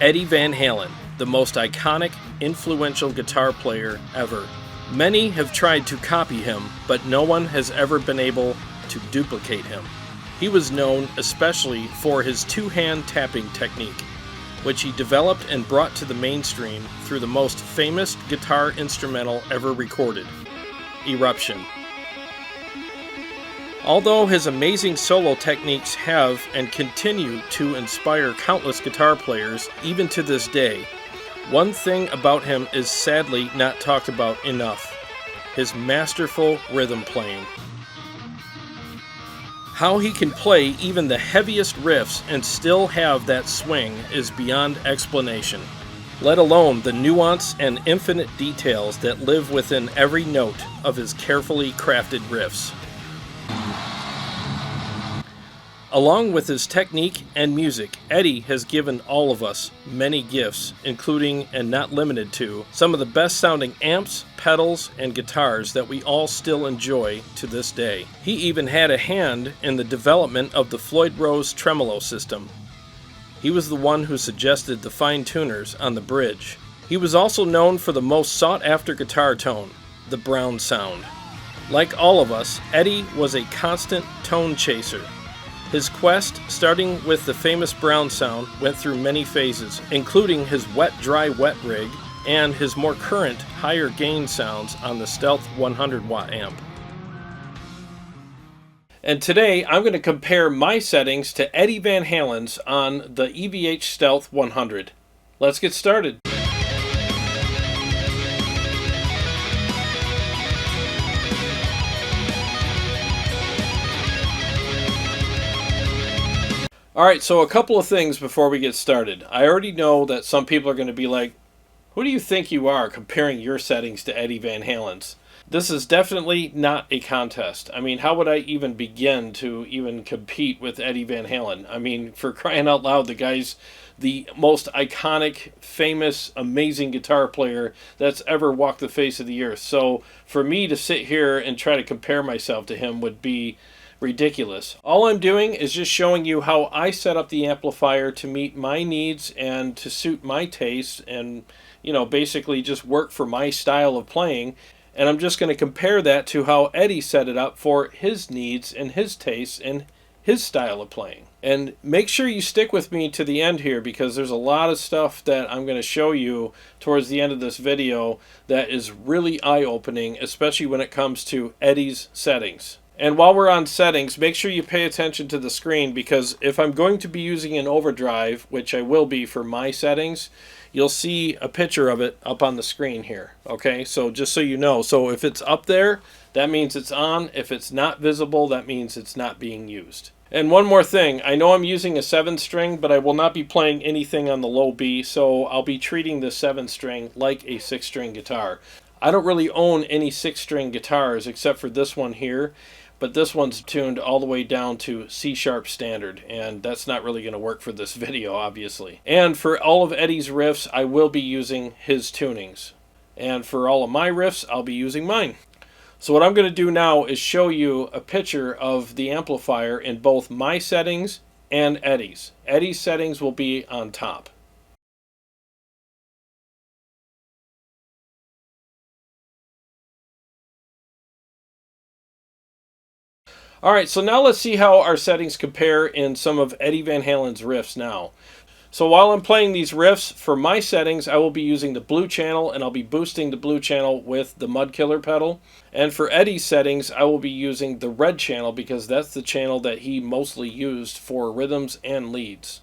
Eddie Van Halen, the most iconic, influential guitar player ever. Many have tried to copy him, but no one has ever been able to duplicate him. He was known especially for his two-hand tapping technique, which he developed and brought to the mainstream through the most famous guitar instrumental ever recorded, Eruption. Although his amazing solo techniques have and continue to inspire countless guitar players even to this day, one thing about him is sadly not talked about enough: his masterful rhythm playing. How he can play even the heaviest riffs and still have that swing is beyond explanation, let alone the nuance and infinite details that live within every note of his carefully crafted riffs. Along with his technique and music, Eddie has given all of us many gifts, including, and not limited to, some of the best sounding amps, pedals, and guitars that we all still enjoy to this day. He even had a hand in the development of the Floyd Rose tremolo system. He was the one who suggested the fine tuners on the bridge. He was also known for the most sought after guitar tone, the brown sound. Like all of us, Eddie was a constant tone chaser. His quest, starting with the famous brown sound, went through many phases, including his wet dry wet rig and his more current higher gain sounds on the Stealth 100 watt amp. And today I'm going to compare my settings to Eddie Van Halen's on the EVH Stealth 100. Let's get started. Alright, so a couple of things before we get started. I already know that some people are going to be like, who do you think you are comparing your settings to Eddie Van Halen's? This is definitely not a contest. I mean, how would I even begin to even compete with Eddie Van Halen? I mean, for crying out loud, the guy's the most iconic, famous, amazing guitar player that's ever walked the face of the earth. So for me to sit here and try to compare myself to him would be ridiculous. All I'm doing is just showing you how I set up the amplifier to meet my needs and to suit my taste and, you know, basically just work for my style of playing. And I'm just going to compare that to how Eddie set it up for his needs and his tastes and his style of playing. And make sure you stick with me to the end here, because there's a lot of stuff that I'm going to show you towards the end of this video that is really eye-opening, especially when it comes to Eddie's settings. And while we're on settings, make sure you pay attention to the screen, because if I'm going to be using an overdrive, which I will be for my settings, you'll see a picture of it up on the screen here. Okay, so just so you know, so if it's up there, that means it's on. If it's not visible, that means it's not being used. And one more thing, I know I'm using a 7-string, but I will not be playing anything on the low B, so I'll be treating the 7-string like a 6-string guitar. I don't really own any 6-string guitars except for this one here, but this one's tuned all the way down to C# standard, and that's not really going to work for this video, obviously. And for all of Eddie's riffs, I will be using his tunings. And for all of my riffs, I'll be using mine. So what I'm going to do now is show you a picture of the amplifier in both my settings and Eddie's. Eddie's settings will be on top. Alright, so now let's see how our settings compare in some of Eddie Van Halen's riffs now. So while I'm playing these riffs, for my settings, I will be using the blue channel, and I'll be boosting the blue channel with the Mud Killer pedal. And for Eddie's settings, I will be using the red channel, because that's the channel that he mostly used for rhythms and leads.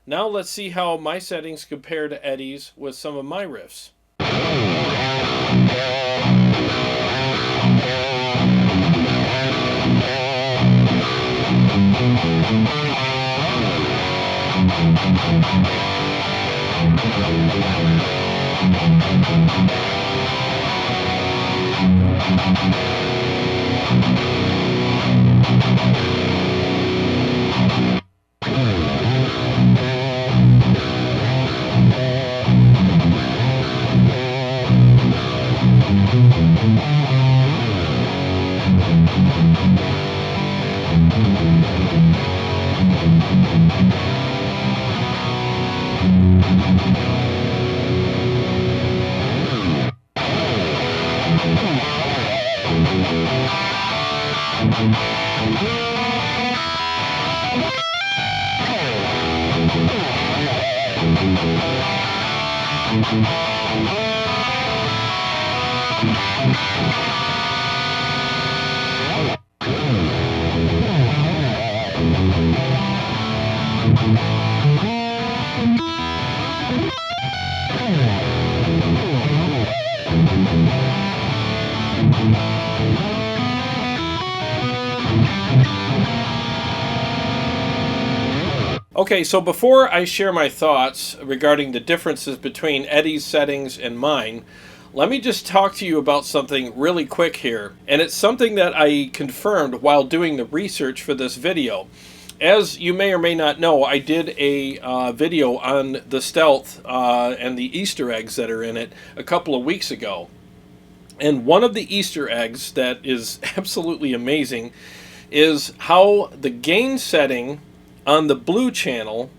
Now let's see how my settings compare to Eddie's with some of my riffs. Okay, so before I share my thoughts regarding the differences between Eddie's settings and mine, let me just talk to you about something really quick here. And it's something that I confirmed while doing the research for this video. As you may or may not know, I did a video on the Stealth and the Easter eggs that are in it a couple of weeks ago. And one of the Easter eggs that is absolutely amazing is how the gain setting on the blue channel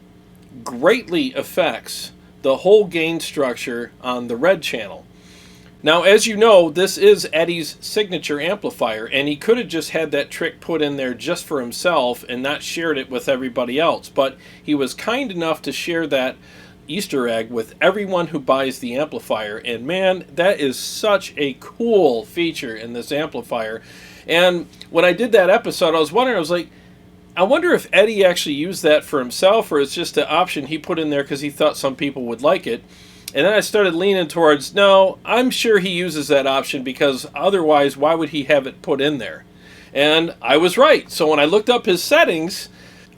greatly affects the whole gain structure on the red channel. Now, as you know, this is Eddie's signature amplifier, and he could have just had that trick put in there just for himself and not shared it with everybody else, but he was kind enough to share that Easter egg with everyone who buys the amplifier. And man, that is such a cool feature in this amplifier. And when I did that episode, I was wondering, I was like, I wonder if Eddie actually used that for himself, or it's just an option he put in there because he thought some people would like it. And then I started leaning towards, no, I'm sure he uses that option, because otherwise, why would he have it put in there? And I was right. So when I looked up his settings,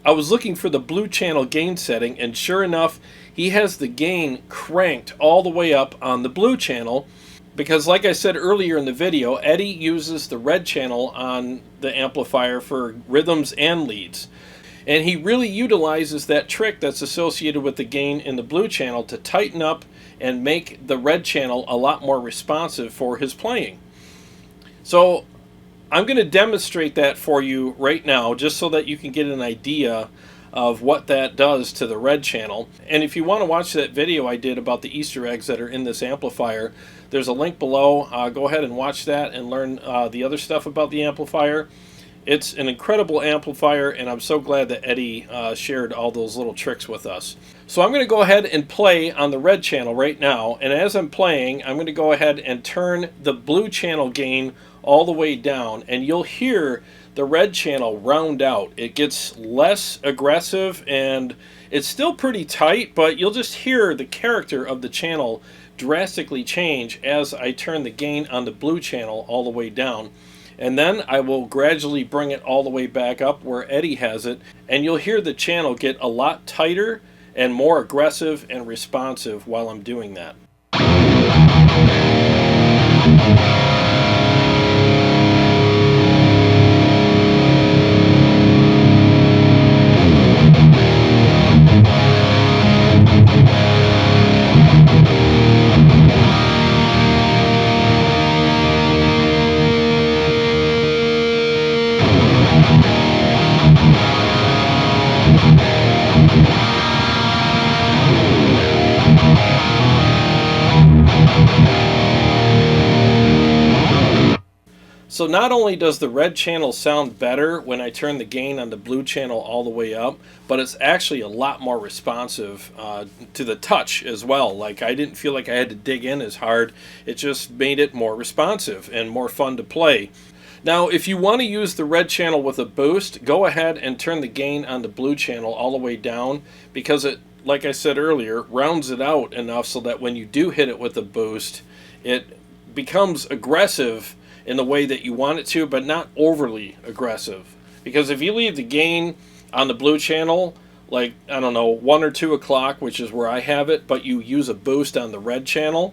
I was looking for the blue channel gain setting, and sure enough, he has the gain cranked all the way up on the blue channel, because like I said earlier in the video, Eddie uses the red channel on the amplifier for rhythms and leads. And he really utilizes that trick that's associated with the gain in the blue channel to tighten up and make the red channel a lot more responsive for his playing. So I'm going to demonstrate that for you right now, just so that you can get an idea of what that does to the red channel. And if you want to watch that video I did about the Easter eggs that are in this amplifier, there's a link below. Go ahead and watch that and learn the other stuff about the amplifier. It's an incredible amplifier, and I'm so glad that Eddie shared all those little tricks with us. So I'm going to go ahead and play on the red channel right now, and as I'm playing, I'm going to go ahead and turn the blue channel gain all the way down, and you'll hear the red channel round out. It gets less aggressive, and it's still pretty tight, but you'll just hear the character of the channel drastically change as I turn the gain on the blue channel all the way down. And then I will gradually bring it all the way back up where Eddie has it, and you'll hear the channel get a lot tighter and more aggressive and responsive while I'm doing that. So not only does the red channel sound better when I turn the gain on the blue channel all the way up, but it's actually a lot more responsive to the touch as well. Like, I didn't feel like I had to dig in as hard. It just made it more responsive and more fun to play. Now, if you want to use the red channel with a boost, go ahead and turn the gain on the blue channel all the way down, because it, like I said earlier, rounds it out enough so that when you do hit it with a boost, it becomes aggressive in the way that you want it to, but not overly aggressive. Because if you leave the gain on the blue channel, like, I don't know, 1 or 2 o'clock, which is where I have it, but you use a boost on the red channel,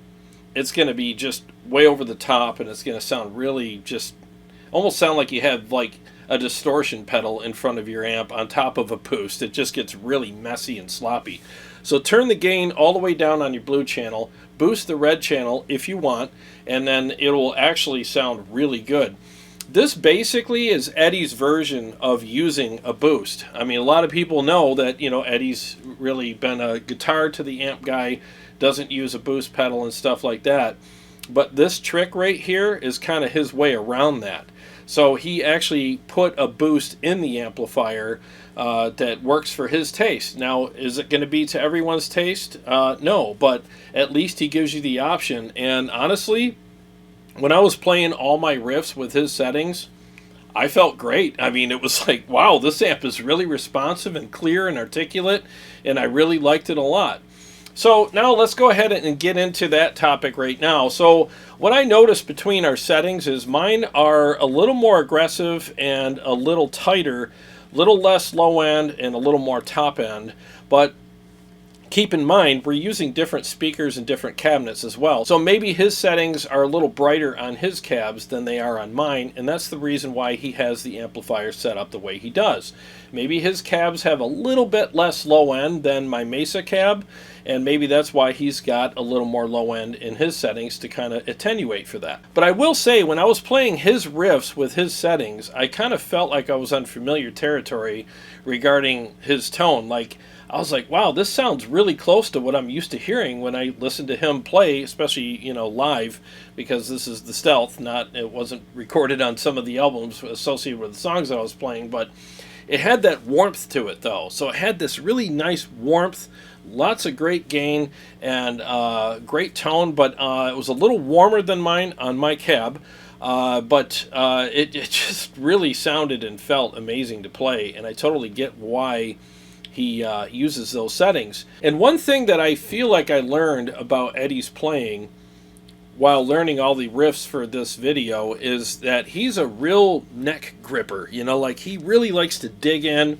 it's going to be just way over the top, and it's going to sound really just, almost sound like you have like a distortion pedal in front of your amp on top of a boost. It just gets really messy and sloppy. So turn the gain all the way down on your blue channel, boost the red channel if you want, and then it will actually sound really good. This basically is Eddie's version of using a boost. I mean, a lot of people know that, you know, Eddie's really been a guitar to the amp guy, doesn't use a boost pedal and stuff like that. But this trick right here is kind of his way around that. So he actually put a boost in the amplifier that works for his taste. Now, is it going to be to everyone's taste? No, but at least he gives you the option. And honestly, when I was playing all my riffs with his settings, I felt great. I mean, it was like, wow, this amp is really responsive and clear and articulate, and I really liked it a lot. So now let's go ahead and get into that topic right now. So what I noticed between our settings is mine are a little more aggressive and a little tighter, a little less low end and a little more top end. But keep in mind, we're using different speakers and different cabinets as well. So maybe his settings are a little brighter on his cabs than they are on mine, and that's the reason why he has the amplifier set up the way he does. Maybe his cabs have a little bit less low end than my Mesa cab, and maybe that's why he's got a little more low end in his settings to kind of attenuate for that. But I will say, when I was playing his riffs with his settings, I kind of felt like I was on familiar territory regarding his tone. Like, I was like, wow, this sounds really close to what I'm used to hearing when I listen to him play, especially, you know, live, because this is the Stealth, it wasn't recorded on some of the albums associated with the songs that I was playing, but It had that warmth to it, though. So it had this really nice warmth, lots of great gain, and great tone, but it was a little warmer than mine on my cab. It just really sounded and felt amazing to play, and I totally get why he uses those settings. And one thing that I feel like I learned about Eddie's playing while learning all the riffs for this video is that he's a real neck gripper. You know, like he really likes to dig in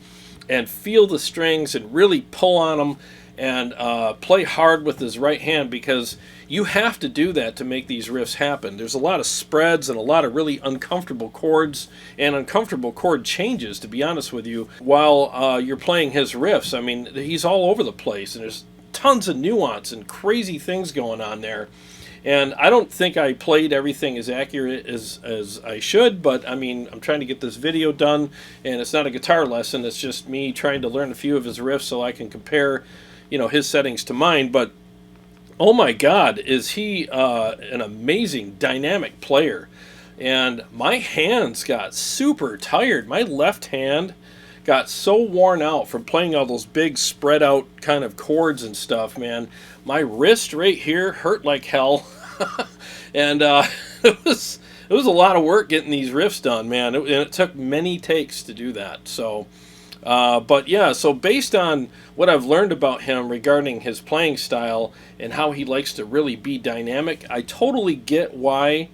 and feel the strings and really pull on them and play hard with his right hand, because you have to do that to make these riffs happen. There's a lot of spreads and a lot of really uncomfortable chords and uncomfortable chord changes, to be honest with you, while you're playing his riffs. I mean, he's all over the place, and there's tons of nuance and crazy things going on there. And I don't think I played everything as accurate as I should, but I mean, I'm trying to get this video done, and it's not a guitar lesson, it's just me trying to learn a few of his riffs so I can compare, you know, his settings to mine. But oh my God, is he an amazing dynamic player. And my hands got super tired. My left hand got so worn out from playing all those big spread out kind of chords and stuff, man. My wrist right here hurt like hell. And it was a lot of work getting these riffs done, man. And it took many takes to do that. So but yeah, so based on what I've learned about him regarding his playing style and how he likes to really be dynamic, I totally get why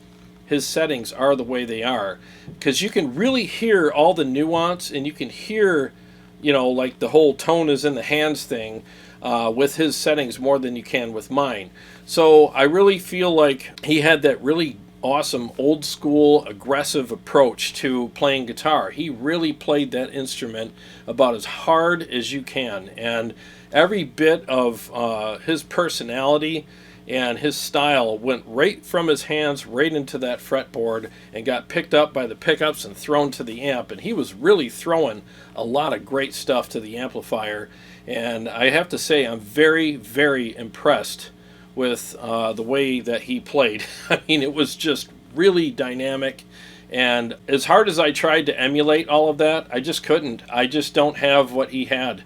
his settings are the way they are, because you can really hear all the nuance, and you can hear, you know, like the whole tone is in the hands thing with his settings more than you can with mine. So I really feel like he had that really awesome old school aggressive approach to playing guitar. He really played that instrument about as hard as you can, and every bit of his personality and his style went right from his hands right into that fretboard and got picked up by the pickups and thrown to the amp. And he was really throwing a lot of great stuff to the amplifier, and I have to say I'm very, very impressed with the way that he played. I mean, it was just really dynamic, and as hard as I tried to emulate all of that, I just couldn't. I just don't have what he had.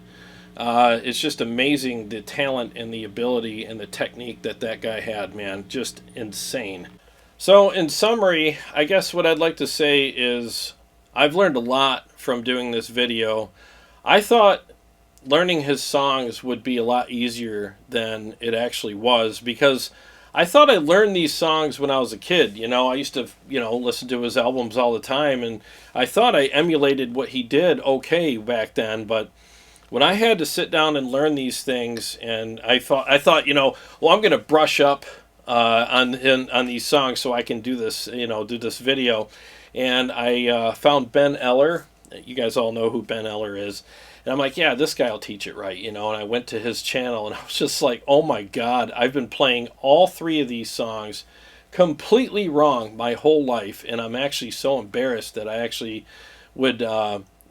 It's just amazing, the talent and the ability and the technique that that guy had, man. Just insane. So in summary, I guess what I'd like to say is I've learned a lot from doing this video. I thought learning his songs would be a lot easier than it actually was, because I thought I learned these songs when I was a kid. You know, I used to, you know, listen to his albums all the time, and I thought I emulated what he did okay back then. But when I had to sit down and learn these things, and I thought, you know, well, I'm going to brush up on these songs so I can do this, you know, do this video. And I found Ben Eller. You guys all know who Ben Eller is. And I'm like, yeah, this guy will teach it right, you know. And I went to his channel, and I was just like, oh my God, I've been playing all three of these songs completely wrong my whole life, and I'm actually so embarrassed that I actually would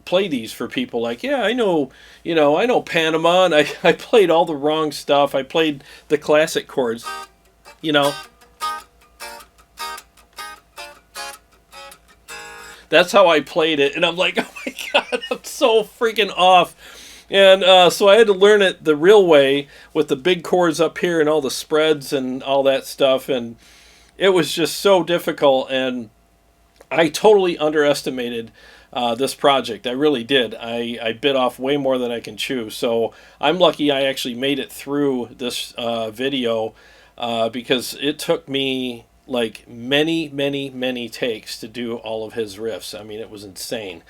play these for people. Like, yeah, I know, you know, I know Panama, and I played all the wrong stuff. I played the classic chords, you know. That's how I played it, and I'm like, oh my God, I'm so freaking off. And so I had to learn it the real way with the big chords up here and all the spreads and all that stuff, and it was just so difficult, and I totally underestimated this project. I really did. I bit off way more than I can chew, so I'm lucky I actually made it through this video because it took me like many takes to do all of his riffs. I mean, it was insane.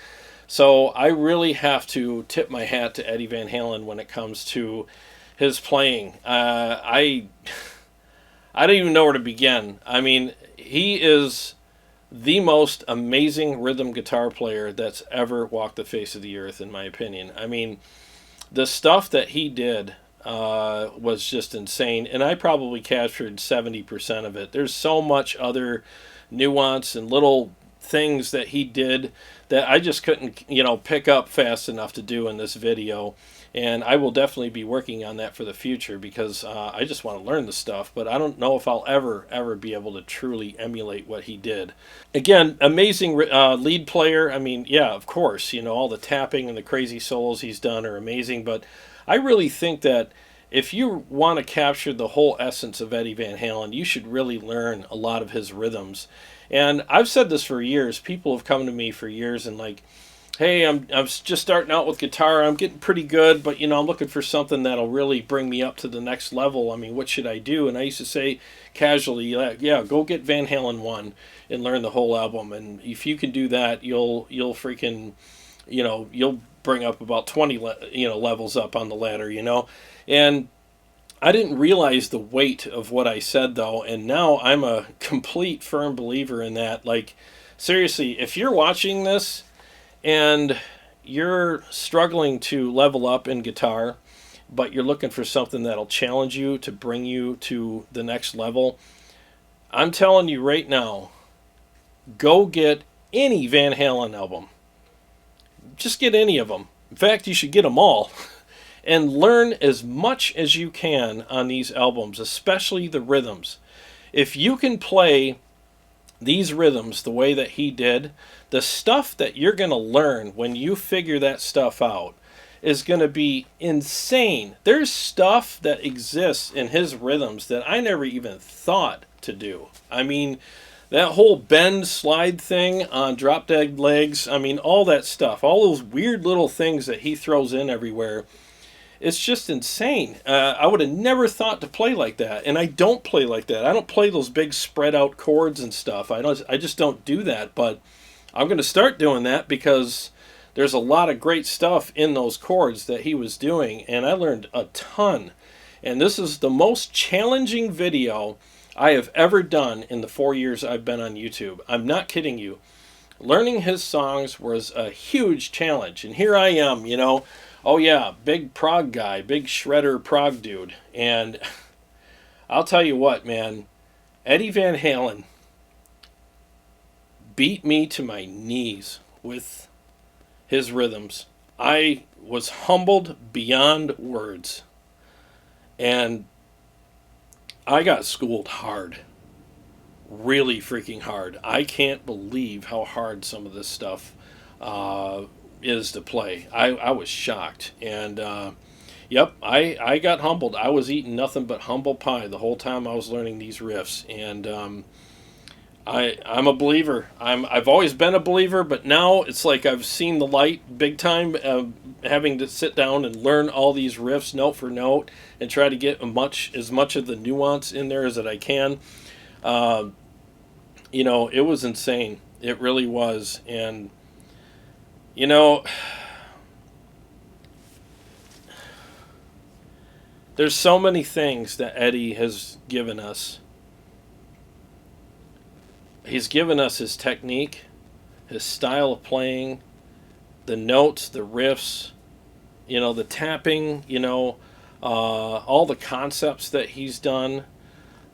So I really have to tip my hat to Eddie Van Halen when it comes to his playing. I don't even know where to begin. I mean, he is the most amazing rhythm guitar player that's ever walked the face of the earth, in my opinion. I mean, the stuff that he did was just insane, and I probably captured 70% of it. There's so much other nuance and little things that he did that I just couldn't, pick up fast enough to do in this video. And I will definitely be working on that for the future because I just want to learn the stuff, but I don't know if I'll ever be able to truly emulate what he did. Again, amazing lead player. I mean, yeah, of course, all the tapping and the crazy solos he's done are amazing, but I really think that if you want to capture the whole essence of Eddie Van Halen, you should really learn a lot of his rhythms. And I've said this for years. People have come to me for years and like, hey, I'm just starting out with guitar. I'm getting pretty good, but I'm looking for something that'll really bring me up to the next level. I mean, what should I do? And I used to say casually, yeah, go get Van Halen 1 and learn the whole album. And if you can do that, you'll freaking, you'll bring up about 20 levels up on the ladder, And I didn't realize the weight of what I said though, and now I'm a complete firm believer in that. Like, seriously, if you're watching this and you're struggling to level up in guitar, but you're looking for something that'll challenge you to bring you to the next level, I'm telling you right now, go get any Van Halen album. Just get any of them. In fact, you should get them all. And learn as much as you can on these albums, especially the rhythms. If you can play these rhythms the way that he did, the stuff that you're going to learn when you figure that stuff out is going to be insane. There's stuff that exists in his rhythms that I never even thought to do. I mean, that whole bend slide thing on Drop Dead Legs, I mean, all that stuff, all those weird little things that he throws in everywhere, it's just insane. I would have never thought to play like that, and I don't play like that. I don't play those big spread out chords and stuff. I just don't do that, but I'm going to start doing that because there's a lot of great stuff in those chords that he was doing, and I learned a ton. And this is the most challenging video I have ever done in the 4 years I've been on YouTube. I'm not kidding you. Learning his songs was a huge challenge, and here I am, oh yeah, big prog guy, big shredder prog dude. And I'll tell you what, man, Eddie Van Halen beat me to my knees with his rhythms. I was humbled beyond words. And I got schooled hard. Really freaking hard. I can't believe how hard some of this stuff is to play. I was shocked. And yep, I got humbled. I was eating nothing but humble pie the whole time I was learning these riffs. And I'm a believer. I've always been a believer, but now it's like I've seen the light big time, having to sit down and learn all these riffs note for note and try to get as much of the nuance in there as that I can. It was insane. It really was. And there's so many things that Eddie has given us. He's given us his technique, his style of playing, the notes, the riffs, the tapping, all the concepts that he's done,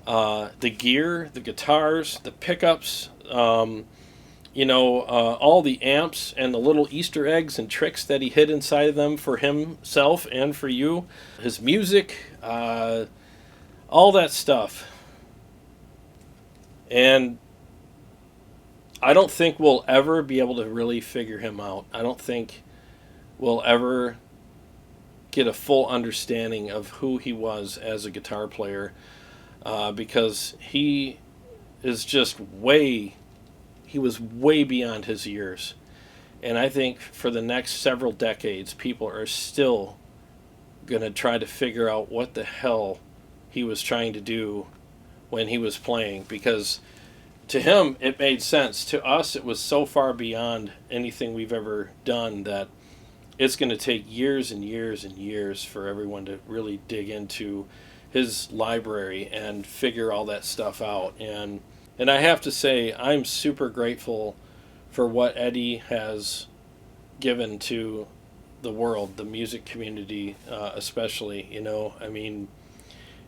the gear, the guitars, the pickups, all the amps and the little Easter eggs and tricks that he hid inside of them for himself and for you, his music, all that stuff. And I don't think we'll ever be able to really figure him out. I don't think we'll ever get a full understanding of who he was as a guitar player, because he was way beyond his years. And I think for the next several decades, people are still going to try to figure out what the hell he was trying to do when he was playing, because to him, it made sense. To us, it was so far beyond anything we've ever done that it's going to take years and years and years for everyone to really dig into his library and figure all that stuff out. And I have to say, I'm super grateful for what Eddie has given to the world, the music community especially. I mean,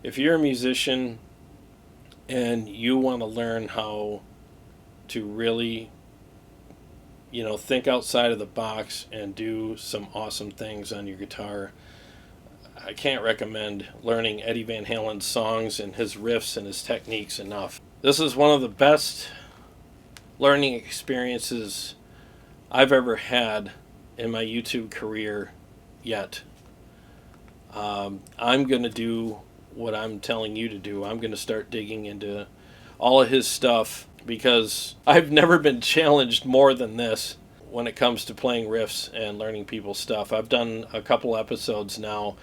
if you're a musician and you want to learn how to really think outside of the box and do some awesome things on your guitar. I can't recommend learning Eddie Van Halen's songs and his riffs and his techniques enough. This is one of the best learning experiences I've ever had in my YouTube career yet. I'm going to do what I'm telling you to do. I'm going to start digging into all of his stuff because I've never been challenged more than this when it comes to playing riffs and learning people's stuff. I've done a couple episodes now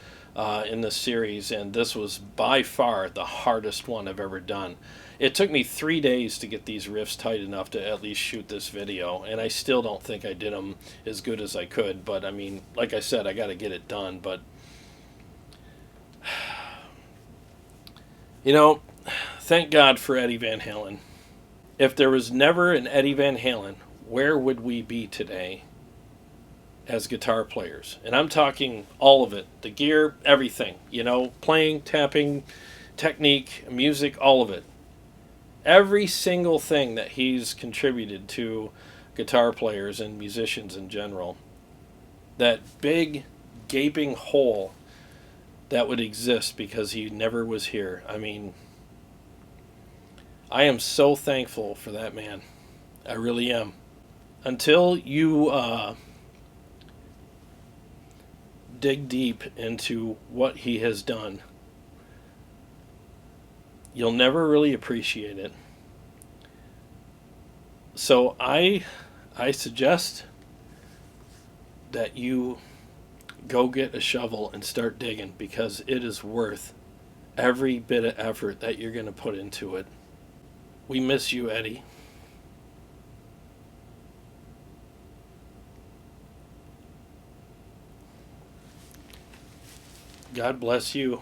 in this series, and this was by far the hardest one I've ever done. It took me 3 days to get these riffs tight enough to at least shoot this video, and I still don't think I did them as good as I could, but I mean, like I said, I got to get it done. But thank God for Eddie Van Halen. If there was never an Eddie Van Halen, where would we be today as guitar players? And I'm talking all of it, the gear, everything, playing, tapping, technique, music, all of it. Every single thing that he's contributed to guitar players and musicians in general. That big gaping hole that would exist because he never was here. I mean, I am so thankful for that man. I really am. Until you dig deep into what he has done, you'll never really appreciate it. So I suggest that you go get a shovel and start digging, because it is worth every bit of effort that you're going to put into it. We miss you, Eddie. God bless you.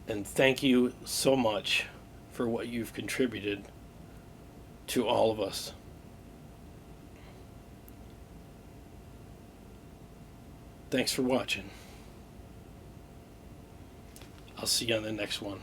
And thank you so much for what you've contributed to all of us. Thanks for watching. I'll see you on the next one.